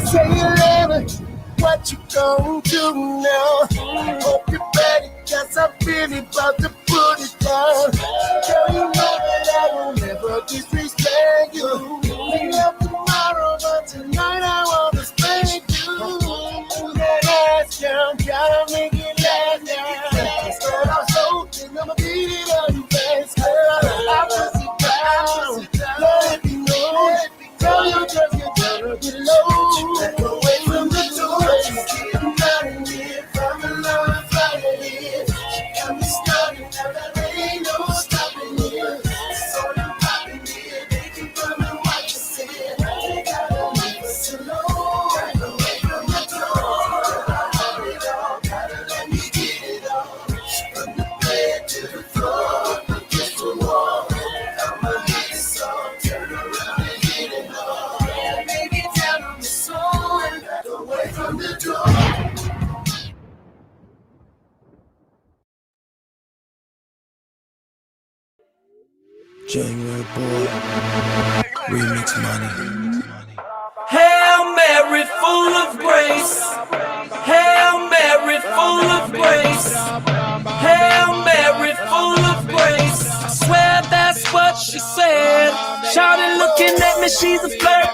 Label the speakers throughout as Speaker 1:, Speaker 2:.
Speaker 1: Say 11, what you gon' do now? Hope you're ready, cause I'm really about to put it down. Girl, you know that I won't ever disrespect you. We love tomorrow, but tonight I wanna spank you. That ass down, gotta make it last now. Girl, I'm so I'ma beat it on you fast, girl. I'll just sit down, let me know. Tell you just you're gonna get low. Back away from the door. She's getting out of here from the love fighting here. She got me started, now there ain't no stopping here. So I'm popping here, they can come and watch us here. They gotta leave us alone. Back away from the door. I want it all, gotta let me get it all. From the bed to the floor, against the wall. I'ma hit the song, turn around and hit it all. Yeah, baby, down on the song, back away from the door.
Speaker 2: January boy, remix money.
Speaker 3: Hail Mary, full of grace. Hail Mary, full of grace. Hail Mary, full of grace. I swear that's what she said. Shawty looking at me, she's a flirt.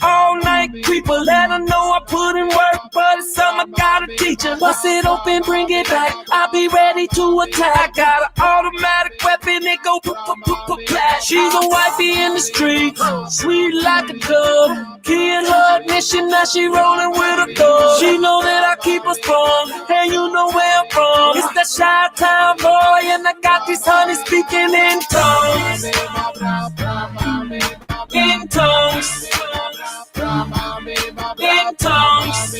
Speaker 3: All night creeper, let her know I put in work. But it's something I gotta teach her. Bust it open, bring it back. I'll be ready to attack. Got an automatic weapon, it go pop. She's a wifey in the street, sweet like a dove. Key in her ignition, now she rolling with a thug. She know that I keep her strong, and you know where I'm from. It's that Chi-Town boy, and I got these honeys speaking in tongues. In tongues. In tongues.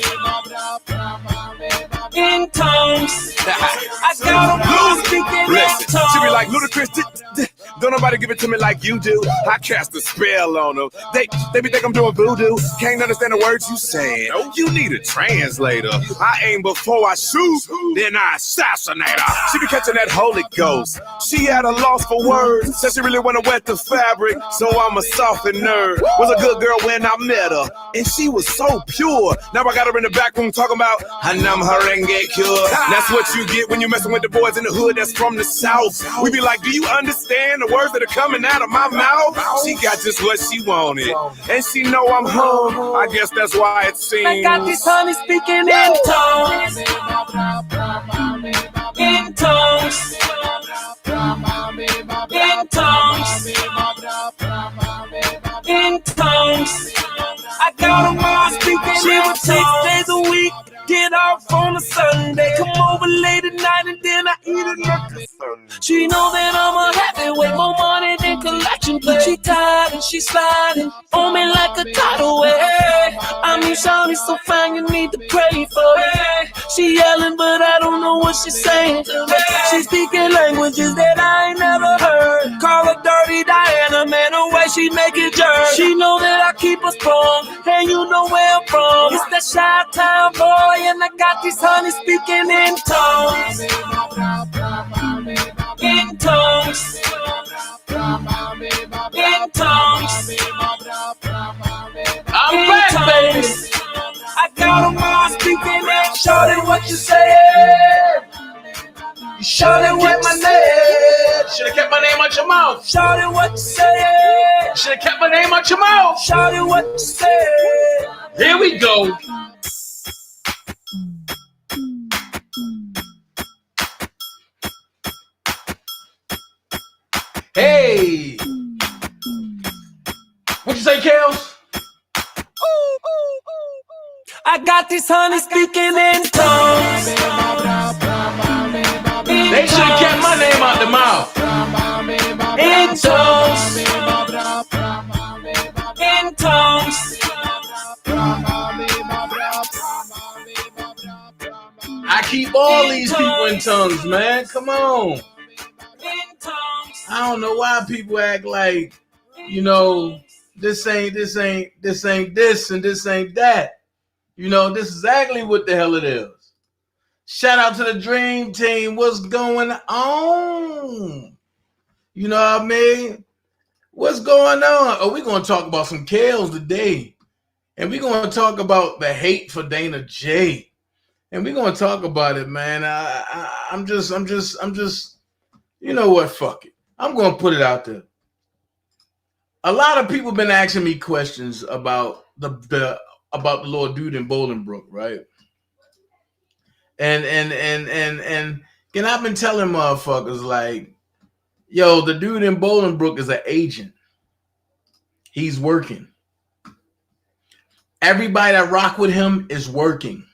Speaker 3: In tongues. I got them all speaking in tongues.
Speaker 4: She be like, Ludacris, don't nobody give it to me like you do. I cast a spell on them. They be think I'm doing voodoo. Can't understand the words you saying. You need a translator. I aim before I shoot, then I assassinate her. She be catching that Holy Ghost. She had a loss for words. Said she really wanna wet the fabric, so I'm a softened nerd. Was a good girl when I met her, and she was so pure. Now I got her in the back room talking about Hanam Harenge cure. That's what you get when you messing with the boys in the hood that's from the South. We be like, do you understand the words that are coming out of my mouth? She got just what she wanted, and she know I'm home. I guess that's why it seems
Speaker 3: I got these honeys speaking in tongues. In tongues. In tongues. In tongues. I got them all speaking. She was 6 days a week. Get off on a Sunday. Come over late at night and then I eat it like a Sunday. She know that I'm a heavyweight, more money than collection play. She tired and she sliding on me like a tidal wave. I mean, shawty's so fine, you need to pray for her. She yelling, but I don't know what she's saying to me. She speaking languages that I ain't never heard. Call her Dirty Diana, man, the way she make it jerk. She know that I keep her strong, and you know where I'm from. It's that Chi-Town boy, and I got these honeys speaking in tongues. In tongues. In tongues. I'm back, baby. I got them all speaking in. Shawty, what you saying? You shawty with my name.
Speaker 5: Should've kept my name out your mouth.
Speaker 3: Shawty, what you saying?
Speaker 5: Should've kept my name out your mouth.
Speaker 3: Shawty, what you saying?
Speaker 5: Here we go. Hey. What you say, Kels?
Speaker 3: I got these honeys speaking in tongues.
Speaker 5: They should have kept my name out the mouth.
Speaker 3: In tongues. In tongues.
Speaker 5: I keep all these people in tongues, man. Come on. I don't know why people act like, you know, this ain't this and this ain't that. You know, this is exactly what the hell it is. Shout out to the Dream Team. What's going on? You know what I mean? What's going on? Oh, we're going to talk about some Kales today. And we're going to talk about the hate for DanaJay. And we're going to talk about it, man. I'm just, you know what? Fuck it. I'm going to put it out there. A lot of people been asking me questions about the little dude in Bolingbrook, right? And I've been telling motherfuckers like, yo, the dude in Bolingbrook is an agent. He's working. Everybody that rock with him is working.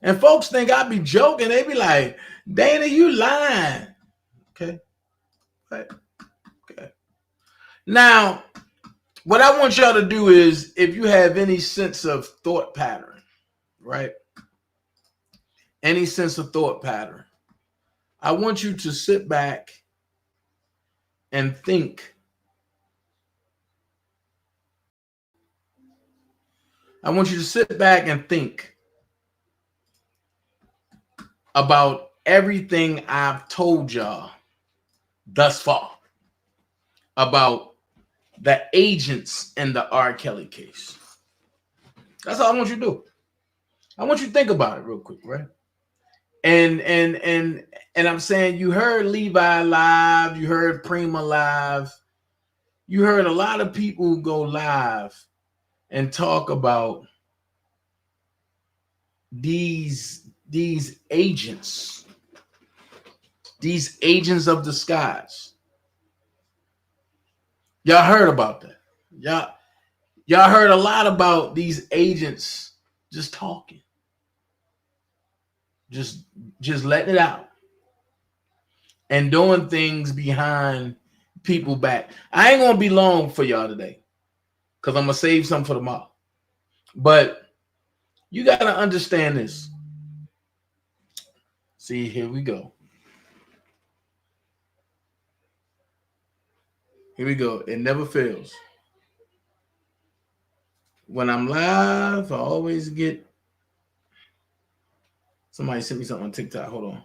Speaker 5: And folks think I be joking. They be like, Dana, you lying. Okay. Right. Okay. Now, what I want y'all to do is, if you have any sense of thought pattern, right? Any sense of thought pattern, I want you to sit back and think. I want you to sit back and think about everything I've told y'all thus far about the agents in the R. Kelly case. That's all I want you to do. I want you to think about it real quick, right? And I'm saying, you heard Levi live, you heard Prima live, you heard a lot of people go live and talk about these agents of disguise. Y'all heard about that. Y'all heard a lot about these agents just talking. Just letting it out. And doing things behind people back. I ain't gonna be long for y'all today, because I'm gonna save some for tomorrow. But you gotta understand this. See, here we go. Here we go. It never fails. When I'm live, I always get somebody sent me something on TikTok. Hold on.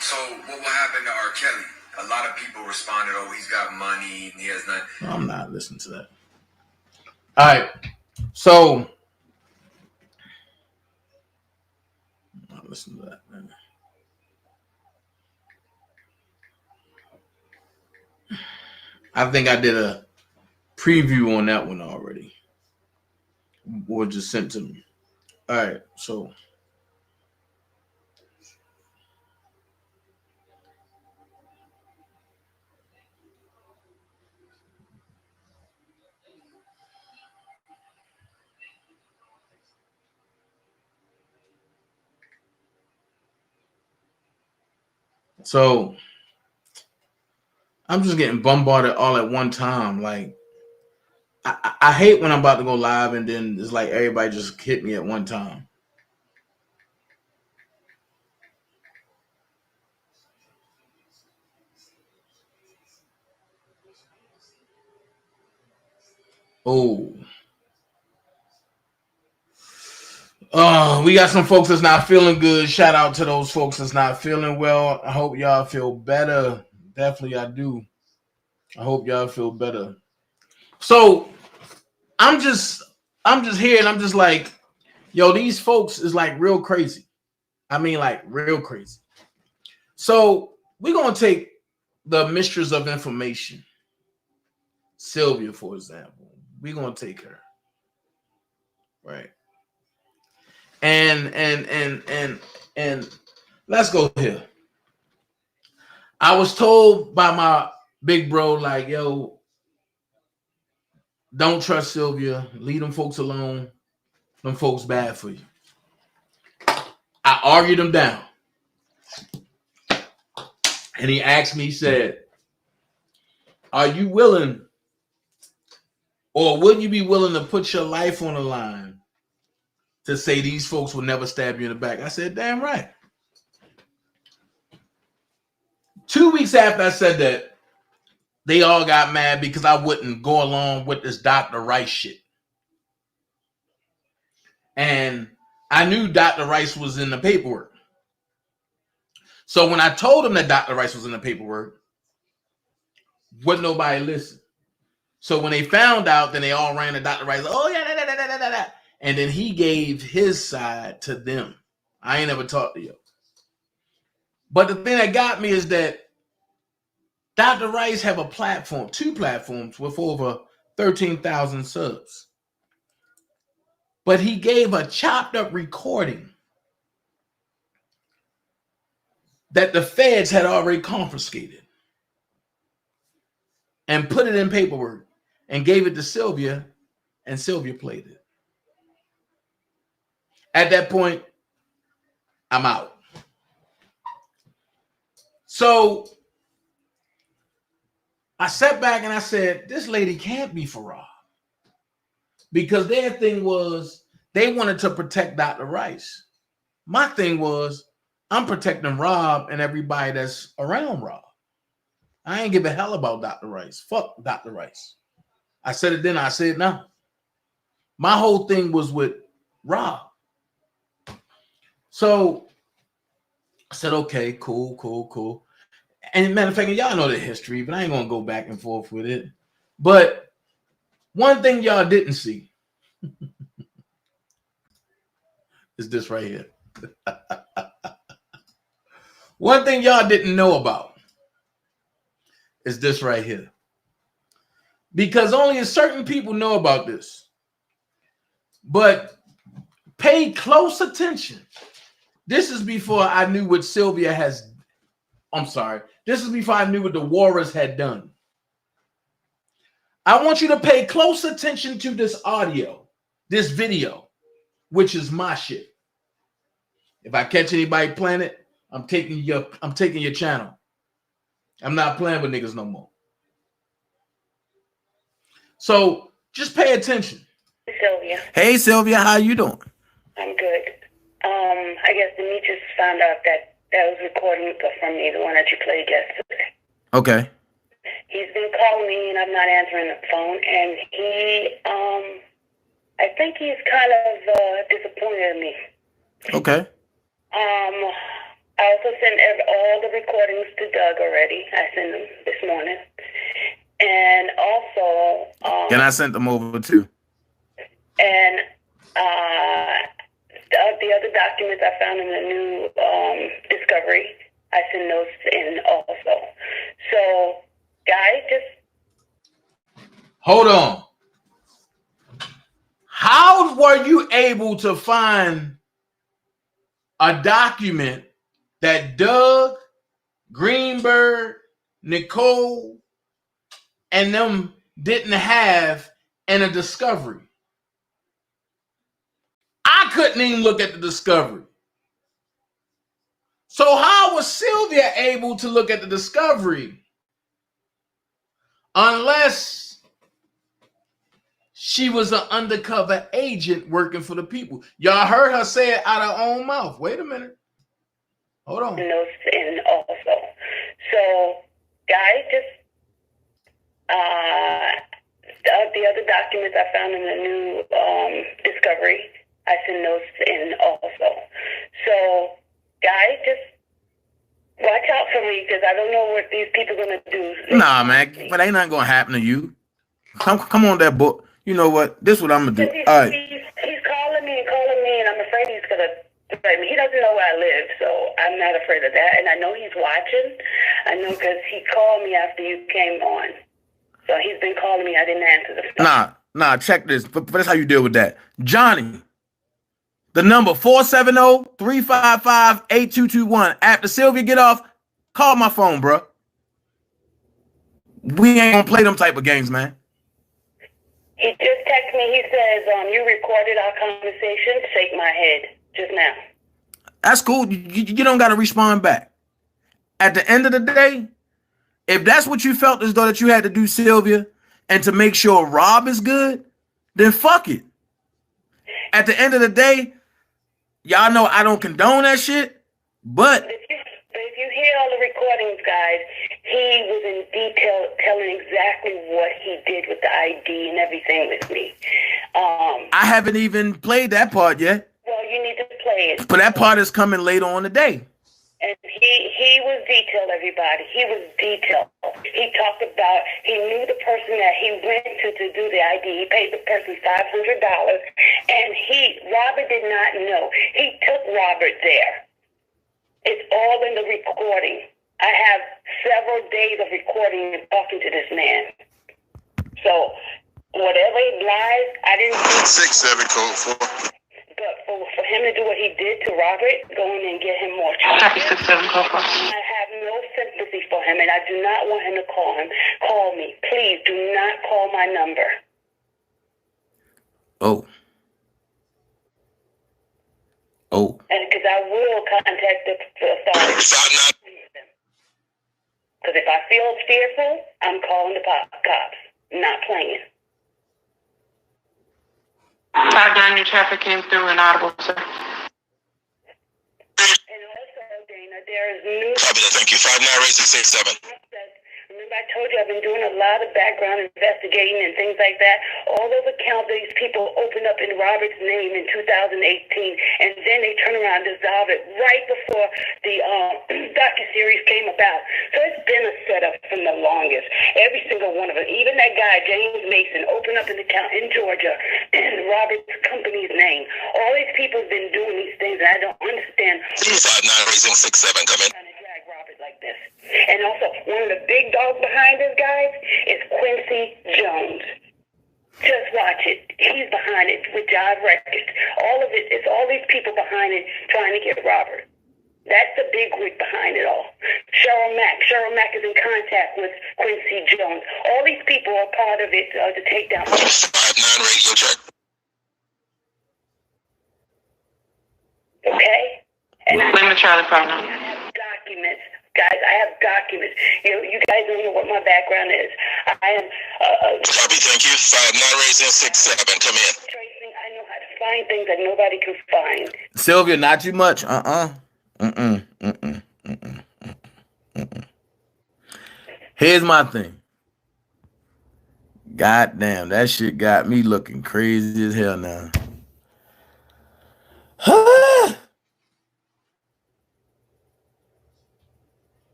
Speaker 2: So what will happen to R. Kelly? A lot of people responded, oh, he's got money and he has nothing.
Speaker 5: No, I'm not listening to that. All right. So I'm not listening to that, man. I think I did a preview on that one already. Or just sent to me. All right. So I'm just getting bombarded all at one time. Like, I hate when I'm about to go live and then it's like everybody just hit me at one time. Oh, we got some folks that's not feeling good. Shout out to those folks that's not feeling well. I hope y'all feel better. Definitely, I do. I hope y'all feel better. So I'm just here and I'm just like, yo, these folks is like real crazy. I mean, like real crazy. So we're gonna take the mistress of information, Sylvia, for example. We're gonna take her, right? And let's go here. I was told by my big bro, like, yo, don't trust Sylvia. Leave them folks alone. Them folks bad for you. I argued him down. And he asked me, he said, are you willing, or would you be willing to put your life on the line to say these folks will never stab you in the back? I said, damn right. 2 weeks after I said that, they all got mad because I wouldn't go along with this Dr. Rice shit. And I knew Dr. Rice was in the paperwork. So when I told them that Dr. Rice was in the paperwork, wouldn't nobody listen. So when they found out, then they all ran to Dr. Rice. Oh, yeah, da. And then he gave his side to them. I ain't never talked to you. But the thing that got me is that Dr. Rice have a platform, 2 platforms with over 13,000 subs. But he gave a chopped up recording that the feds had already confiscated and put it in paperwork and gave it to Sylvia, and Sylvia played it. At that point, I'm out. So I sat back and I said, this lady can't be for Rob. Because their thing was they wanted to protect Dr. Rice. My thing was I'm protecting Rob and everybody that's around Rob. I ain't give a hell about Dr. Rice. Fuck Dr. Rice. I said it then, I said it now. My whole thing was with Rob. So I said, okay, cool. And matter of fact, y'all know the history, but I ain't gonna go back and forth with it. But one thing y'all didn't see is this right here. One thing y'all didn't know about is this right here. Because only a certain people know about this. But pay close attention. This is before I knew what Sylvia has. I'm sorry. This is before I knew what the Warriors had done. I want you to pay close attention to this audio, this video, which is my shit. If I catch anybody playing it, I'm taking your channel. I'm not playing with niggas no more. So just pay attention.
Speaker 6: Sylvia.
Speaker 5: Hey Sylvia, how you doing?
Speaker 6: I'm good. I guess Demetrius found out that was recording from me, the one that you played yesterday.
Speaker 5: Okay.
Speaker 6: He's been calling me and I'm not answering the phone, and he, I think he's kind of disappointed in me.
Speaker 5: Okay.
Speaker 6: I also sent all the recordings to Doug already. I sent them this morning. And also...
Speaker 5: and I sent them over too.
Speaker 6: And the other documents I found in the new discovery, I sent those in also. So, guys, just...
Speaker 5: Hold on. How were you able to find a document that Doug, Greenberg, Nicole, and them didn't have in a discovery? I couldn't even look at the discovery. So how was Sylvia able to look at the discovery unless she was an undercover agent working for the people? Y'all heard her say it out of her own mouth. Wait a minute. Hold on.
Speaker 6: Those in also. So, guys, just the other documents I found in the new discovery, I sent those in also. So, guys, just watch out for me because I don't know what these people are going to do.
Speaker 5: Nah, man, but ain't nothing going to happen to you. Come on, that book. You know what? This is what I'm going to do. All right.
Speaker 6: He's calling me, and I'm afraid he's going to threaten me. He doesn't know where I live, so I'm not afraid of that. And I know he's watching. I know because he called me after you came on. So he's been calling me. I didn't answer the phone.
Speaker 5: Nah, check this. But that's how you deal with that. Johnny, the number 470-355-8221. After Sylvia get off, call my phone, bro. We ain't gonna play them type of games, man.
Speaker 6: He just texted me. He says, you recorded our conversation. Shake my head just now.
Speaker 5: That's cool. You don't got to respond back. At the end of the day, if that's what you felt as though that you had to do, Sylvia, and to make sure Rob is good, then fuck it. At the end of the day, y'all know I don't condone that shit, but
Speaker 6: if you hear all the recordings, guys, he was in detail telling exactly what he did with the ID and everything with me.
Speaker 5: I haven't even played that part yet.
Speaker 6: Well, you need to play it.
Speaker 5: But that part is coming later on today.
Speaker 6: And he was detailed, everybody. He was detailed. He talked about, he knew the person that he went to do the ID. He paid the person $500. And Robert did not know. He took Robert there. It's all in the recording. I have several days of recording and talking to this man. So, whatever he lies, I didn't see.
Speaker 1: 6-7 code 4.
Speaker 6: But for him to do what he did to Robert, go in and get him more charges, I have no sympathy for him, and I do not want him to call him. Call me. Please do not call my number.
Speaker 5: Oh.
Speaker 6: And because I will contact the authorities. Because if I feel fearful, I'm calling the cops. Not playing.
Speaker 7: 5-9, your traffic came through inaudible, sir.
Speaker 6: And also, Dana, there is new.
Speaker 1: Copy that. Thank you. 5-9 racing 6-7.
Speaker 6: Remember, I told you I've been doing a lot of background investigating and things like that. All those accounts these people opened up in Robert's name in 2018, and then they turn around and dissolve it right before the docuseries came about. So it's been a setup from the longest. Every single one of them, even that guy James Mason, opened up an account in Georgia in Robert's company's name. All these people have been doing these things, and I don't understand.
Speaker 1: 5-9 racing 6-7. Come in.
Speaker 6: Like this. And also, one of the big dogs behind this, guys, is Quincy Jones. Just watch it. He's behind it with Jive Records. All of it, it's all these people behind it trying to get Robert. That's the big wig behind it all. Cheryl Mack. Cheryl Mack is in contact with Quincy Jones. All these people are part of it to take down.
Speaker 1: 5-9 radio check.
Speaker 6: Okay? And
Speaker 7: Let me try the phone now.
Speaker 6: I have documents. Guys, I have documents. You guys don't know what my background is. I am
Speaker 1: Copy, thank you. 5-9 racing 6-7. Come in.
Speaker 6: tracing. I know how to find things that nobody can find.
Speaker 5: Sylvia, not too much. Here's my thing. God damn, that shit got me looking crazy as hell now.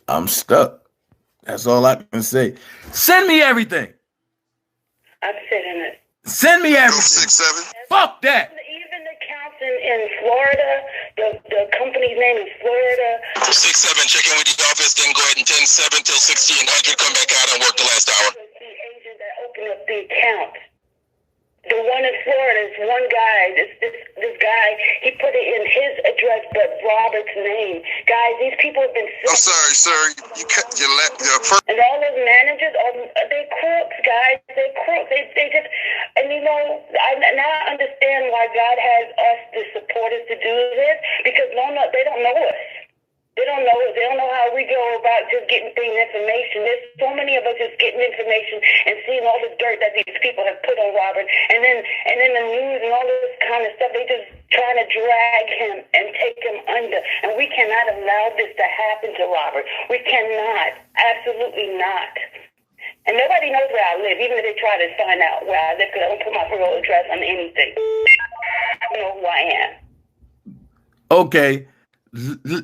Speaker 5: I'm stuck. That's all I can say. Send me everything.
Speaker 6: I'm sitting it.
Speaker 5: Send me everything.
Speaker 1: 6-7.
Speaker 5: Fuck that.
Speaker 6: Even the accounts in Florida, the company's name is Florida.
Speaker 1: 6-7. Check in with the office. Then go ahead and 10-7 till 1600. Come back out and work the last hour.
Speaker 6: The agent that opened up the account. The one in Florida is one guy. This guy, he put it in his address, but Robert's name. Guys, these people have been.
Speaker 1: I'm sorry, sir. You cut your first.
Speaker 6: And all those managers, they're crooks, guys. They're crooks. They just, and you know, now I understand why God has us, the supporters, to do this, because they don't know us. They don't know how we go about just getting things information. There's so many of us just getting information and seeing all the dirt that these people have put on Robert, and then the news and all this kind of stuff. They just trying to drag him and take him under, and we cannot allow this to happen to Robert. We cannot, absolutely not. And nobody knows where I live, even if they try to find out where I live, because I don't put my real address on anything. I don't know who I am.
Speaker 5: Okay.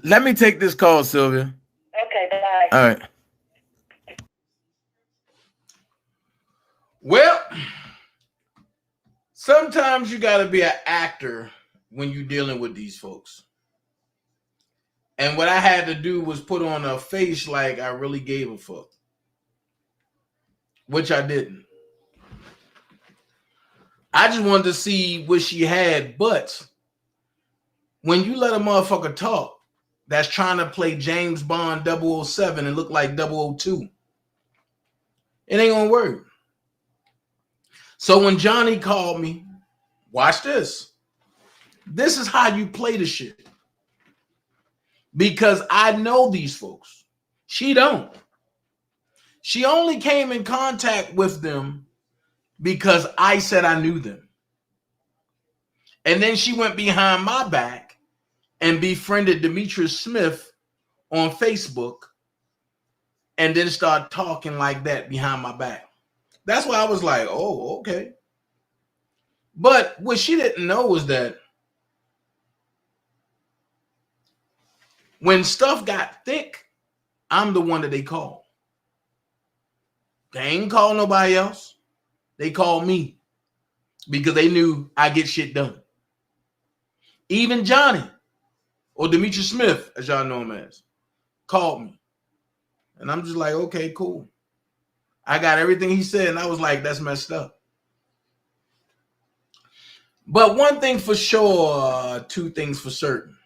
Speaker 5: Let me take this call, Sylvia.
Speaker 6: Okay, bye.
Speaker 5: All right. Well, sometimes you got to be an actor when you're dealing with these folks. And what I had to do was put on a face like I really gave a fuck, which I didn't. I just wanted to see what she had, but when you let a motherfucker talk that's trying to play James Bond 007 and look like 002, it ain't gonna work. So when Johnny called me, watch this. This is how you play the shit. Because I know these folks. She don't. She only came in contact with them because I said I knew them. And then she went behind my back and befriended Demetrius Smith on Facebook and then started talking like that behind my back. That's why I was like, oh, okay. But what she didn't know was that When stuff got thick, I'm the one that they call. They ain't call nobody else. They called me because they knew I get shit done. Even Johnny, or Demetrius Smith, as y'all know him as, called me. And I'm just like, okay, cool. I got everything he said, and I was like, that's messed up. But one thing for sure, two things for certain.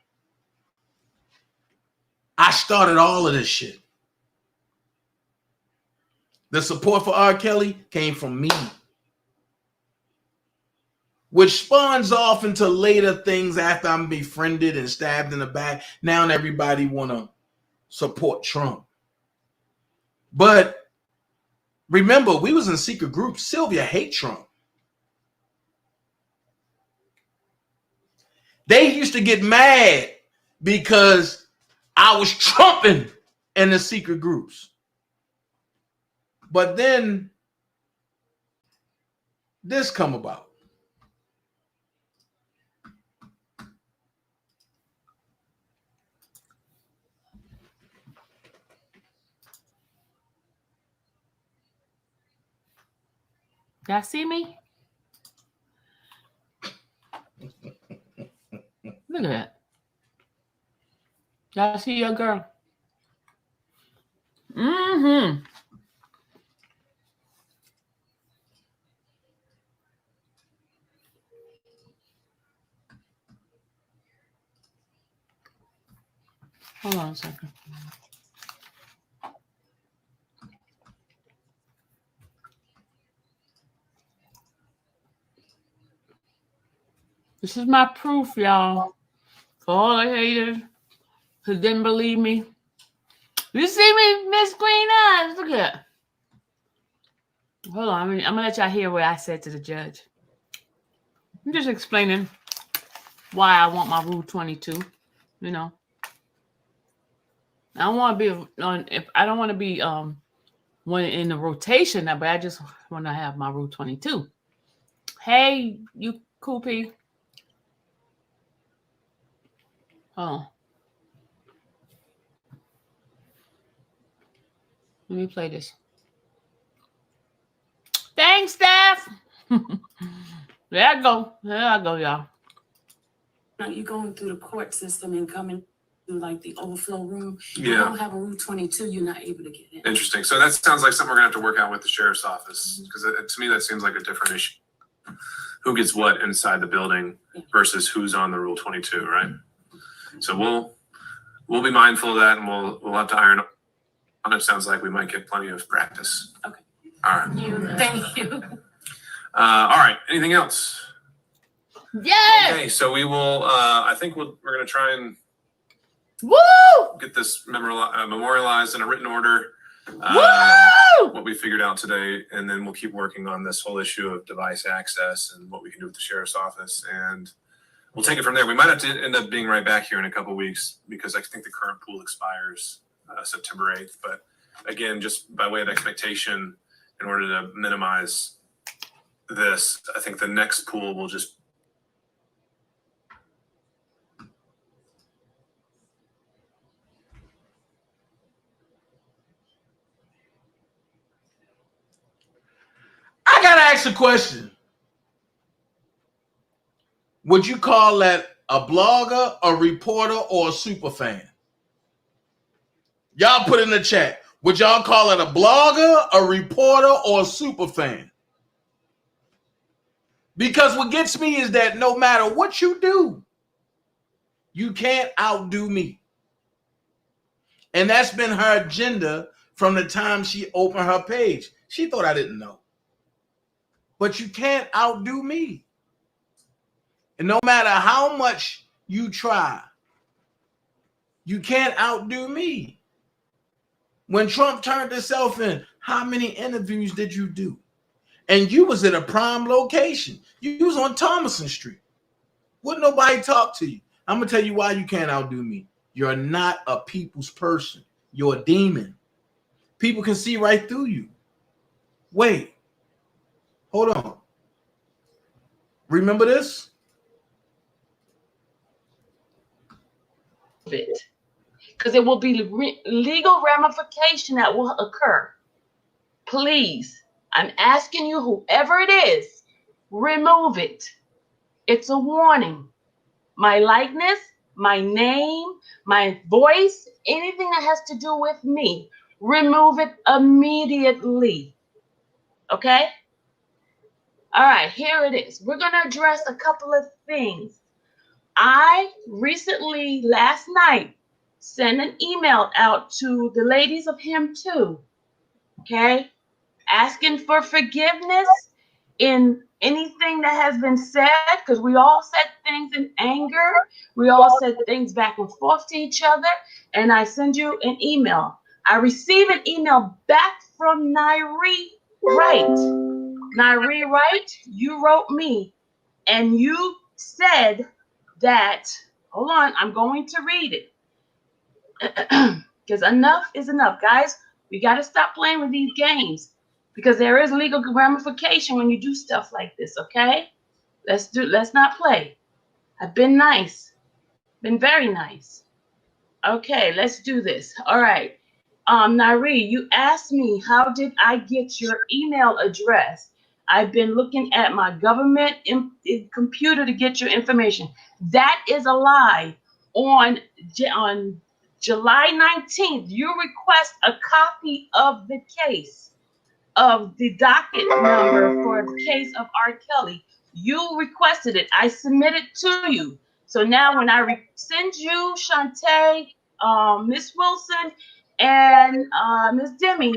Speaker 5: I started all of this shit. The support for R. Kelly came from me, which spawns off into later things after I'm befriended and stabbed in the back. Now everybody want to support Trump. But remember, we was in secret groups. Sylvia hates Trump. They used to get mad because I was trumping in the secret groups. But then this come about.
Speaker 8: Y'all see me? Look at that. Y'all see your girl? Mm-hmm. Hold on a second. This is my proof, y'all. For all the haters who didn't believe me. You see me, Miss Green Eyes? Look at that. Hold on. I'm going to let y'all hear what I said to the judge. I'm just explaining why I want my Rule 22. You know. I don't want to be on. If I don't want to be one in the rotation, but I just want to have my Rule 22. Hey, you cool P. Oh. Let me play this. Thanks, Steph. There I go. There I go, y'all.
Speaker 9: Now you're going through the court system and coming to like the overflow room.
Speaker 10: Yeah.
Speaker 9: You don't have a Rule 22, you're not able to get in.
Speaker 10: Interesting. So that sounds like something we're gonna have to work out with the sheriff's office, because to me that seems like a different issue. Who gets what inside the building versus who's on the Rule 22, right? So we'll be mindful of that, and we'll have to iron on it. Sounds like we might get plenty of practice.
Speaker 9: Okay.
Speaker 10: All right.
Speaker 9: Thank you.
Speaker 10: All right. Anything else?
Speaker 8: Yeah.
Speaker 10: Okay. So we will. I think we're gonna try and get this memorialized in a written order. What we figured out today, and then we'll keep working on this whole issue of device access and what we can do with the sheriff's office, and we'll take it from there. We might have to end up being right back here in a couple of weeks because I think the current pool expires September 8th. But again, just by way of expectation, in order to minimize this, I think the next pool will just
Speaker 5: I gotta ask a question. Would you call that a blogger, a reporter, or a super fan? Y'all put in the chat. Would y'all call it a blogger, a reporter, or a super fan? Because what gets me is that no matter what you do, you can't outdo me. And that's been her agenda from the time she opened her page. She thought I didn't know. But you can't outdo me. And no matter how much you try, you can't outdo me. When Trump turned himself in, how many interviews did you do? And you was in a prime location. You was on Thomason Street. Wouldn't nobody talk to you? I'm going to tell you why you can't outdo me. You're not a people's person. You're a demon. People can see right through you. Wait. Hold on. Remember this?
Speaker 8: because there will be legal ramification that will occur. Please, I'm asking you, whoever it is, remove it. It's a warning. My likeness, my name, my voice, anything that has to do with me, remove it immediately. Okay? All right, here it is. We're going to address a couple of things. I recently, last night, sent an email out to the ladies of Him Too, okay? Asking for forgiveness in anything that has been said, because we all said things in anger. We all said things back and forth to each other, and I send you an email. I received an email back from Nairi Wright. Nairi Wright, you wrote me, and you said that, hold on, I'm going to read it. Because enough is enough, guys. We got to stop playing with these games, because there is legal ramification when you do stuff like this, okay? Let's not play. I've been nice. Been very nice. Okay, let's do this. All right. Nairi, you asked me, how did I get your email address? I've been looking at my government computer to get your information. That is a lie. On July 19th, you request a copy of the case, of the docket number for the case of R. Kelly. You requested it. I submitted to you. So now when I send you, Shantae, Miss Wilson, and Miss Demi,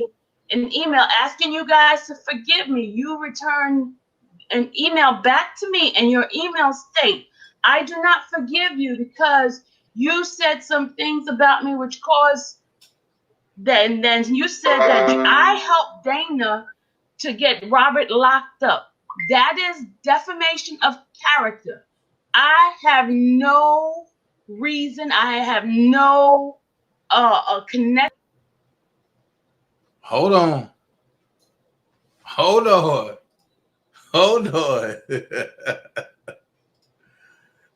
Speaker 8: an email asking you guys to forgive me, you return an email back to me, and your email state, I do not forgive you because you said some things about me which caused that, and then you said that I helped Dana to get Robert locked up. That is defamation of character. I have no reason, I have no connection.
Speaker 5: Hold on. Hold on. Hold on.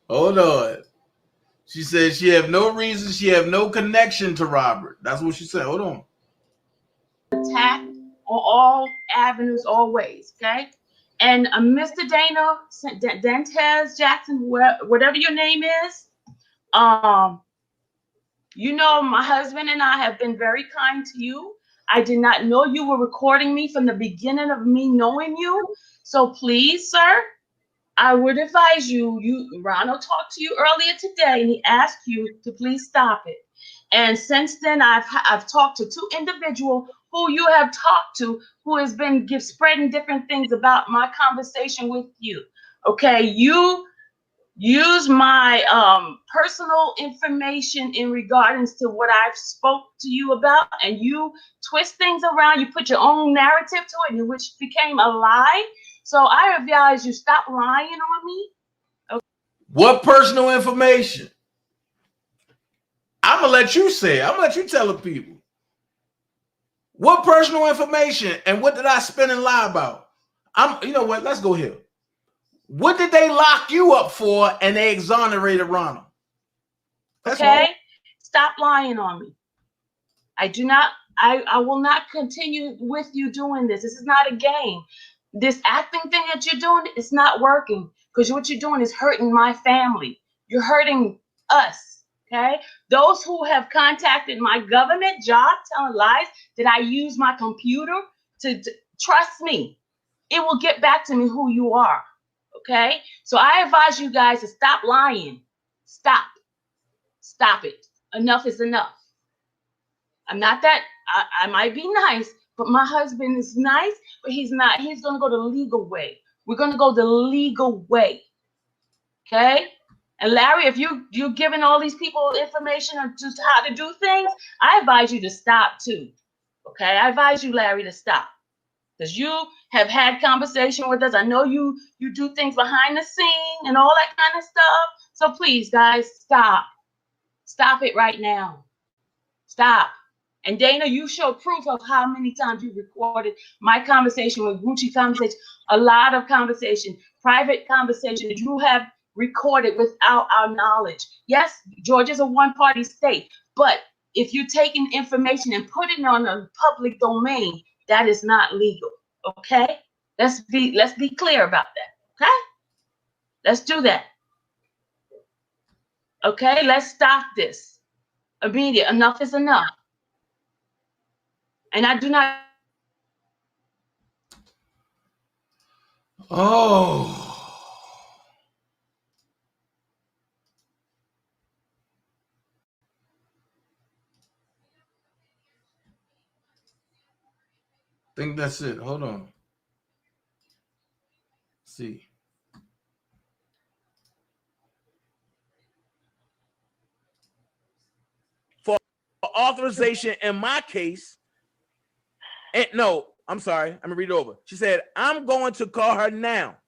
Speaker 5: Hold on. She said she have no reason, she have no connection to Robert. That's what she said. Hold on.
Speaker 8: Attack on all avenues, all ways, okay? And Mr. Dana, daintezjackson, whatever your name is, you know, my husband and I have been very kind to you. I did not know you were recording me from the beginning of me knowing you. So please, sir, I would advise you, Ronald talked to you earlier today and he asked you to please stop it. And since then, I've talked to two individuals who you have talked to, who has been spreading different things about my conversation with you. Okay, you use my personal information in regards to what I've spoke to you about, and you twist things around. You put your own narrative to it, which became a lie. So I advise you stop lying on me. Okay.
Speaker 5: What personal information? I'm gonna let you say it. I'm gonna let you tell the people. What personal information and what did I spin and lie about? You know what? Let's go here. What did they lock you up for and they exonerated Ronald? That's
Speaker 8: okay? Stop lying on me. I will not continue with you doing this. This is not a game. This acting thing that you're doing, it's not working, because what you're doing is hurting my family. You're hurting us, okay? Those who have contacted my government job telling lies that I use my computer to trust me, it will get back to me who you are, okay? So I advise you guys to stop lying. Stop it. Enough is enough. I'm not that, I might be nice, but my husband is nice, but he's not. He's going to go the legal way. We're going to go the legal way. Okay? And Larry, if you're giving all these people information on just how to do things, I advise you to stop too. Okay? I advise you, Larry, to stop. Because you have had conversation with us. I know you do things behind the scene and all that kind of stuff. So please, guys, stop. Stop it right now. Stop. And Dana, you show proof of how many times you recorded my conversation with Gucci conversation, a lot of conversation, private conversation that you have recorded without our knowledge. Yes, Georgia's a one-party state, but if you're taking information and putting it on a public domain, that is not legal. Okay? Let's be clear about that. Okay? Let's do that. Okay? Let's stop this. Immediate. Enough is enough. And I do not.
Speaker 5: Oh. I think that's it. Hold on. Let's see.
Speaker 11: For authorization in my case, and no, I'm sorry. I'm gonna read it over. She said, I'm going to call her now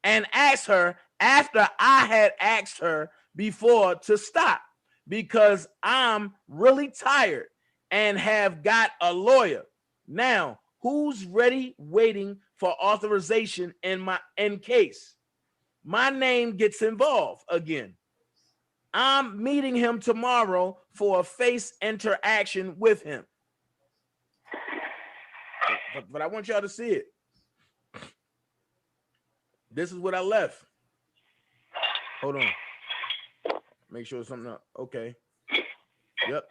Speaker 11: and ask her after I had asked her before to stop because I'm really tired and have got a lawyer. Now, who's ready waiting for authorization in case my name gets involved again? I'm meeting him tomorrow for a face interaction with him. But I want y'all to see it. This is what I left. Hold on. Make sure it's something up. Okay. Yep.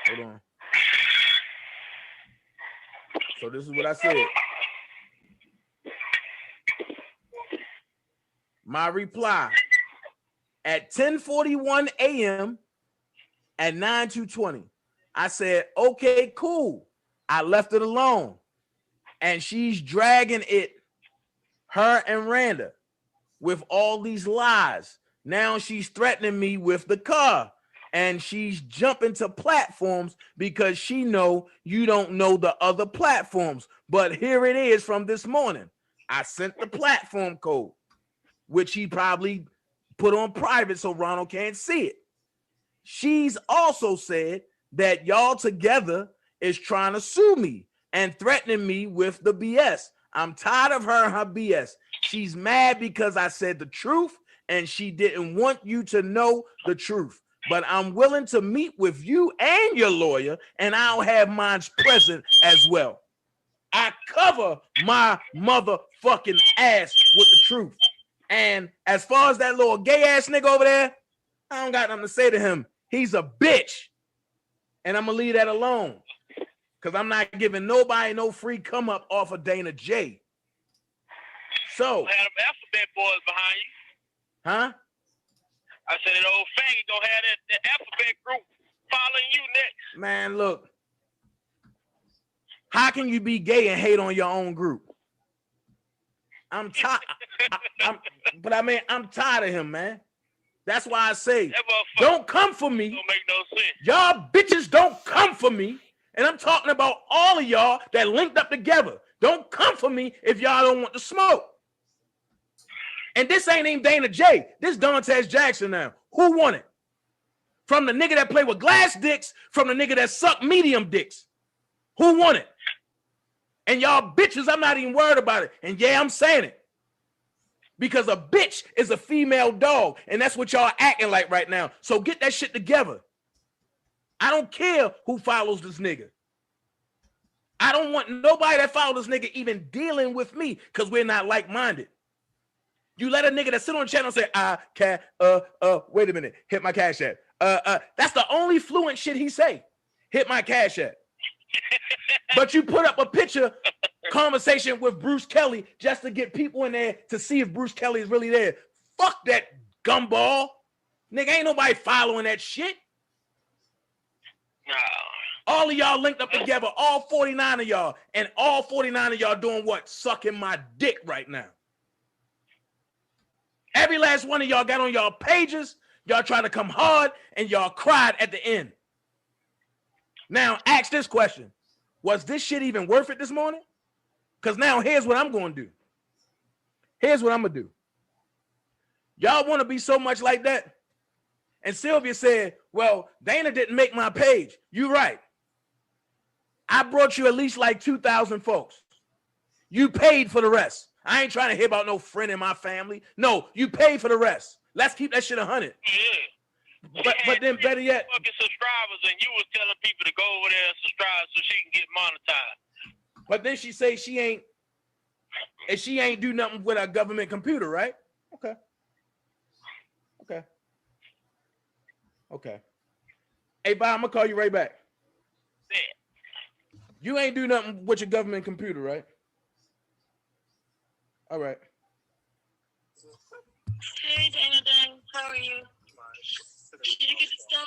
Speaker 11: Hold on. So this is what I said. My reply at 10:41 a.m. at 9:20. I said, okay, cool. I left it alone. And she's dragging it, her and Randa, with all these lies. Now she's threatening me with the car. And she's jumping to platforms because she know you don't know the other platforms. But here it is from this morning. I sent the platform code, which he probably put on private so Ronald can't see it. She's also said that y'all together is trying to sue me and threatening me with the BS. I'm tired of her and her BS. She's mad because I said the truth and she didn't want you to know the truth. But I'm willing to meet with you and your lawyer, and I'll have mine present as well. I cover my motherfucking ass with the truth. And as far as that little gay ass nigga over there, I don't got nothing to say to him. He's a bitch. And I'm going to leave that alone. Because I'm not giving nobody no free come up off of DanaJay. So.
Speaker 12: Alphabet boys behind you.
Speaker 11: Huh?
Speaker 12: I said that old faggot gonna have that alphabet group following you next.
Speaker 11: Man, look. How can you be gay and hate on your own group? I'm tired. I'm tired of him, man. That's why I say, don't come for me.
Speaker 12: Don't make no sense.
Speaker 11: Y'all bitches don't come for me. And I'm talking about all of y'all that linked up together. Don't come for me if y'all don't want to smoke. And this ain't even DanaJay. This daintezjackson now. Who won it? From the nigga that play with glass dicks, from the nigga that suck medium dicks. Who won it? And y'all bitches, I'm not even worried about it. And yeah, I'm saying it. Because a bitch is a female dog. And that's what y'all acting like right now. So get that shit together. I don't care who follows this nigga. I don't want nobody that follows this nigga even dealing with me because we're not like-minded. You let a nigga that sit on the channel say, wait a minute, hit my cash app. That's the only fluent shit he say. Hit my cash app. But you put up a picture conversation with Bruce Kelly just to get people in there to see if Bruce Kelly is really there. Fuck that gumball. Nigga, ain't nobody following that shit.
Speaker 12: No.
Speaker 11: All of y'all linked up together, all 49 of y'all, and all 49 of y'all doing what? Sucking my dick right now. Every last one of y'all got on y'all pages, y'all trying to come hard, and y'all cried at the end. Now, ask this question. Was this shit even worth it this morning? Because now here's what I'm going to do. Here's what I'm going to do. Y'all want to be so much like that? And Sylvia said, well, Dana didn't make my page. You're right. I brought you at least like 2,000 folks. You paid for the rest. I ain't trying to hear about no friend in my family. No, you paid for the rest. Let's keep that shit 100. But then better yet,
Speaker 12: fucking subscribers, and you was telling people to go over there and subscribe so she can get monetized.
Speaker 11: but then she say she ain't do nothing with a government computer, right? Okay. Hey, Bob, I'm gonna call you right back.
Speaker 12: Yeah.
Speaker 11: You ain't do nothing with your government computer, right? All right.
Speaker 6: Hey, Dana, how are you? Did you get the stuff?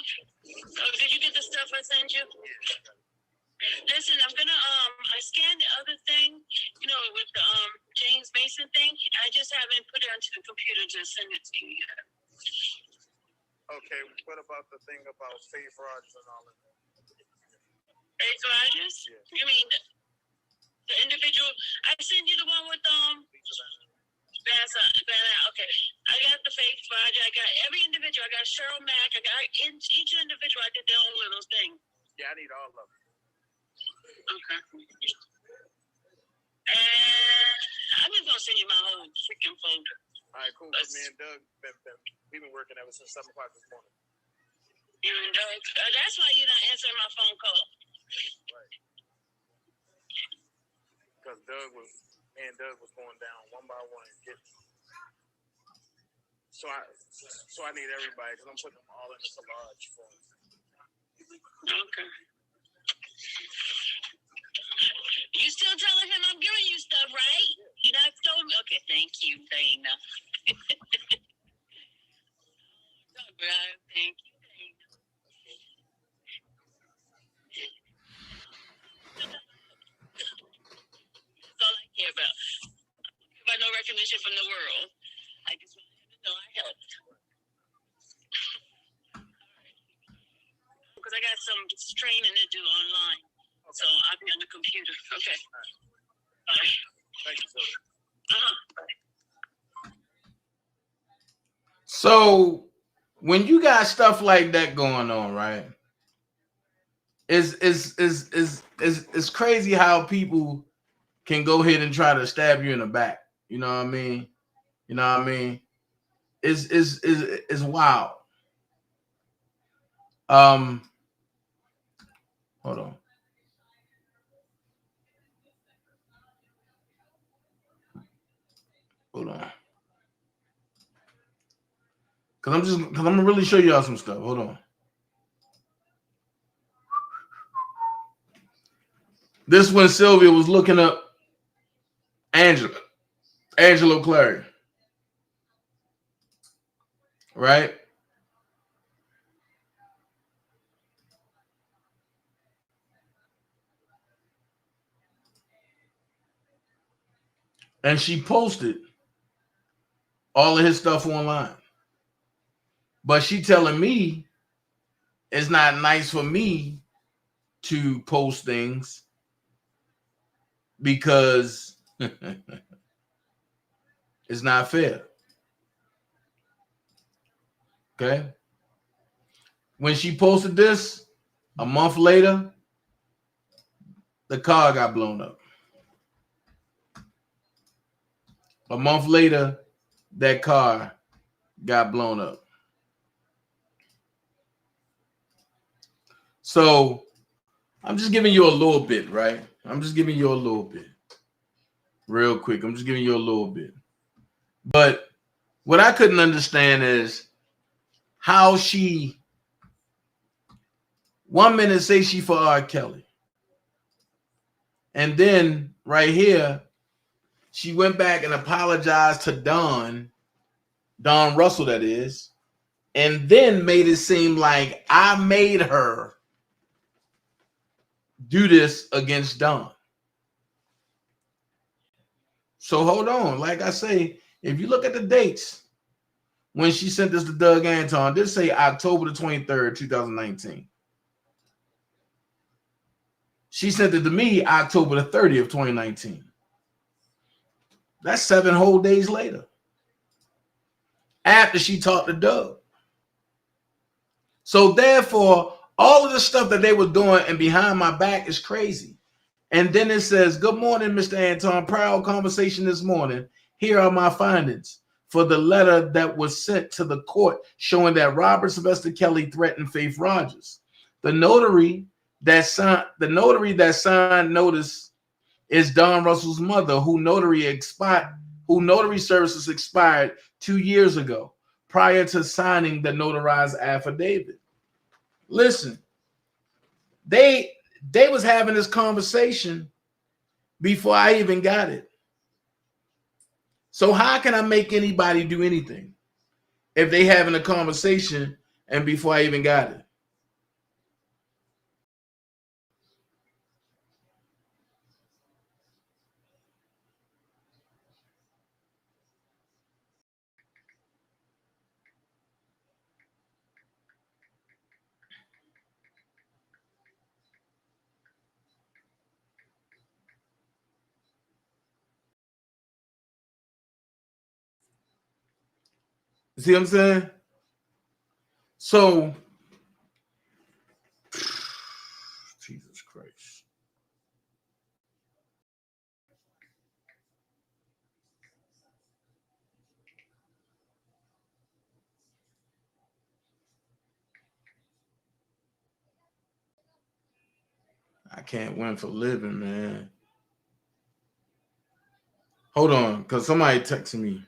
Speaker 6: Oh, did you get the stuff I sent you? Listen, I'm gonna I scanned the other thing, you know, with the James Mason thing. I just haven't put it onto the computer to send it to you yet.
Speaker 13: Okay, what about the thing about Faith Rogers and all of that?
Speaker 6: Faith Rogers? Yeah. You mean the individual? I sent you the one with okay. I got the Faith Rogers. I got every individual. I got Cheryl Mack. I got each individual. I did their own little thing.
Speaker 13: Yeah, I need all of them.
Speaker 6: Okay. And I'm just gonna send you my whole freaking folder.
Speaker 13: All right, cool. But me and Doug, we've been working ever since 7 o'clock this morning.
Speaker 6: You and Doug. That's why you're not answering my phone call.
Speaker 13: Right. Because me and Doug was going down one by one and getting. So I need everybody because I'm putting them all in the collage for them.
Speaker 6: Okay. You still telling him I'm giving you stuff, right? You not told me. Okay, thank you, Dana. Thank you, Dana. That's all I care about. I care about no recognition from the world. I just want him to know I helped. Because I got some training to do online. So I'll be on the computer. Okay. Bye.
Speaker 13: Thank you, Sylvia.
Speaker 6: Uh-huh.
Speaker 5: So when you got stuff like that going on, right? It's crazy how people can go ahead and try to stab you in the back. You know what I mean? It's wild. Hold on. Hold on. Because I'm gonna really show y'all some stuff. Hold on. This when Sylvia was looking up Angela Clary. Right? And she posted all of his stuff online. But she telling me it's not nice for me to post things because it's not fair. Okay? When she posted this, a month later, the car got blown up. A month later, that car got blown up. So I'm just giving you a little bit, right? I'm just giving you a little bit. Real quick. I'm just giving you a little bit. But what I couldn't understand is how she 1 minute say she for R. Kelly. And then right here, she went back and apologized to Don Russell, that is, and then made it seem like I made her do this against Don. So hold on. Like I say, if you look at the dates when she sent this to Doug Anton, this say October the 23rd, 2019. She sent it to me October the 30th, 2019. That's 7 whole days later. After she talked to Doug. So therefore, all of the stuff that they were doing and behind my back is crazy. And then it says, good morning, Mr. Anton. Proud conversation this morning. Here are my findings. for the letter that was sent to the court showing that Robert Sylvester Kelly threatened Faith Rogers. The notary that signed notice is Don Russell's mother, whose notary services expired 2 years ago, prior to signing the notarized affidavit. Listen, they was having this conversation before I even got it. So how can I make anybody do anything if they having a conversation and before I even got it? See what I'm saying? So, Jesus Christ. I can't win for living, man. Hold on, because somebody texted me.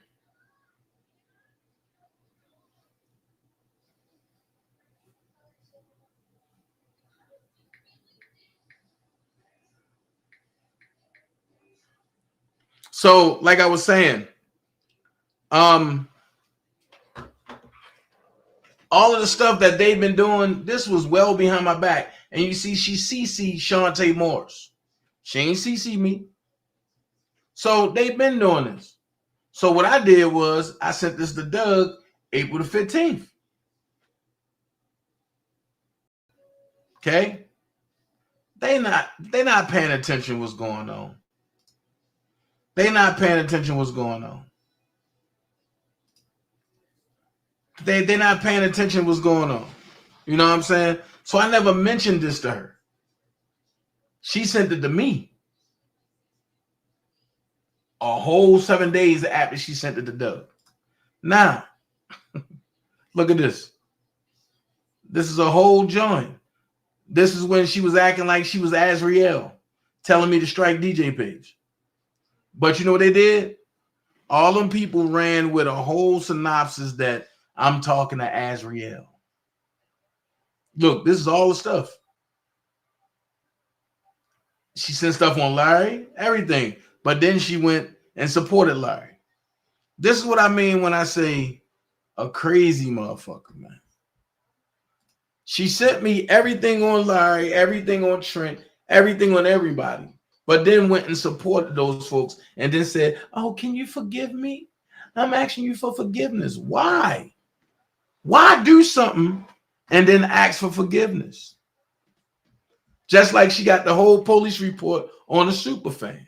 Speaker 5: So, like I was saying, all of the stuff that they've been doing, this was well behind my back. And you see, she CC'd Shantae Morris. She ain't CC me. So they've been doing this. So what I did was I sent this to Doug April the 15th. Okay? They not paying attention what's going on. They not paying attention what's going on. They're not paying attention what's going on. You know what I'm saying? So I never mentioned this to her. She sent it to me. A whole 7 days after she sent it to Doug. Now, look at this. This is a whole joint. This is when she was acting like she was Azriel, telling me to strike DJ Page. But you know what they did? All them people ran with a whole synopsis that I'm talking to Azriel. Look, this is all the stuff. She sent stuff on Larry, everything. But then she went and supported Larry. This is what I mean when I say a crazy motherfucker, man. She sent me everything on Larry, everything on Trent, everything on everybody. But then went and supported those folks and then said, oh, can you forgive me? I'm asking you for forgiveness. Why? Why do something and then ask for forgiveness? Just like she got the whole police report on a super fan.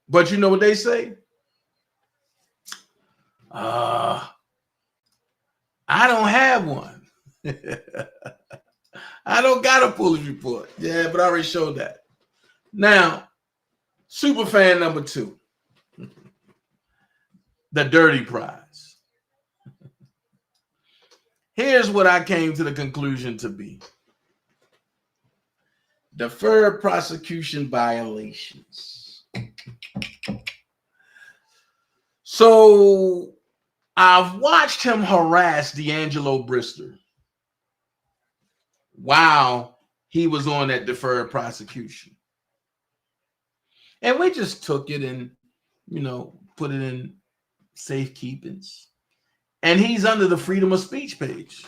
Speaker 5: But you know what they say? I don't have one. I don't got a police report. Yeah, but I already showed that. Now, super fan number 2. The dirty prize. Here's what I came to the conclusion to be. Deferred prosecution violations. So I've watched him harass D'Angelo Brister while he was on that deferred prosecution. And we just took it and, put it in safekeepings. And he's under the freedom of speech page.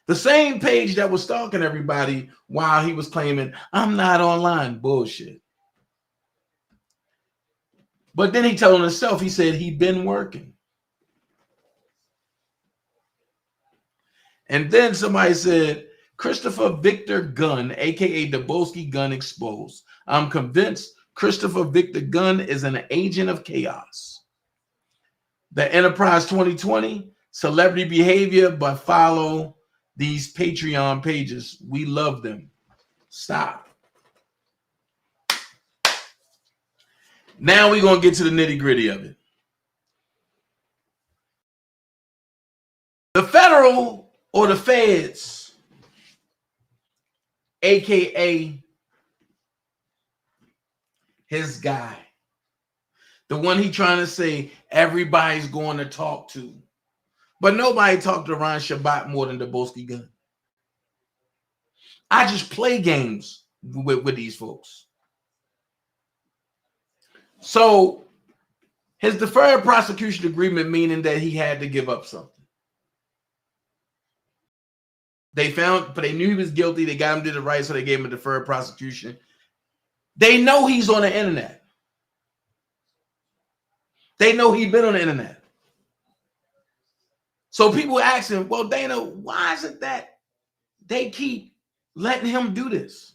Speaker 5: The same page that was stalking everybody while he was claiming, I'm not online. Bullshit. But then he told himself, he said he'd been working. And then somebody said, Christopher Victor Gunn, a.k.a. Daboski Gun exposed. I'm convinced Christopher Victor Gunn is an agent of chaos. The Enterprise 2020, celebrity behavior, but follow these Patreon pages. We love them. Stop. Now we're going to get to the nitty gritty of it. The federal or the feds, aka his guy, the one he trying to say everybody's going to talk to, but nobody talked to Ron Shabbat more than the Daboski gun. I just play games with these folks. So his deferred prosecution agreement, meaning that he had to give up something. They knew he was guilty. They got him to the right, so they gave him a deferred prosecution. They know he's on the internet. They know he's been on the internet. So people asking, well, Dana, why is it that they keep letting him do this?